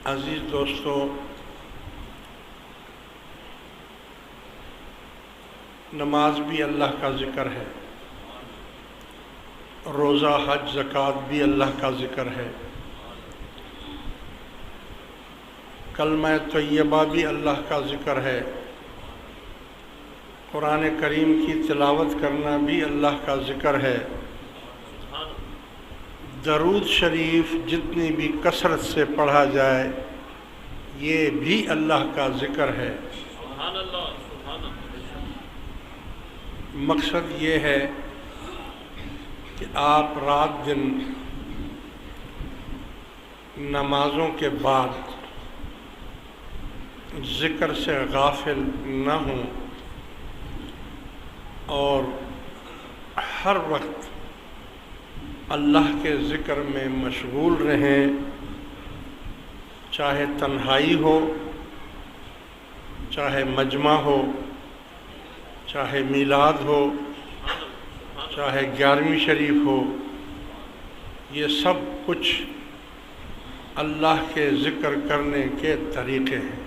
عزیز دوستو، نماز بھی اللہ کا ذکر ہے، روزہ حج زکوٰۃ بھی اللہ کا ذکر ہے، کلمہ طیبہ بھی اللہ کا ذکر ہے، قرآن کریم کی تلاوت کرنا بھی اللہ کا ذکر ہے، درود شریف جتنی بھی کثرت سے پڑھا جائے یہ بھی اللہ کا ذکر ہے۔ مقصد یہ ہے کہ آپ رات دن نمازوں کے بعد ذکر سے غافل نہ ہوں اور ہر وقت اللہ کے ذکر میں مشغول رہیں، چاہے تنہائی ہو، چاہے مجمع ہو، چاہے میلاد ہو، چاہے 11ویں شریف ہو، یہ سب کچھ اللہ کے ذکر کرنے کے طریقے ہیں۔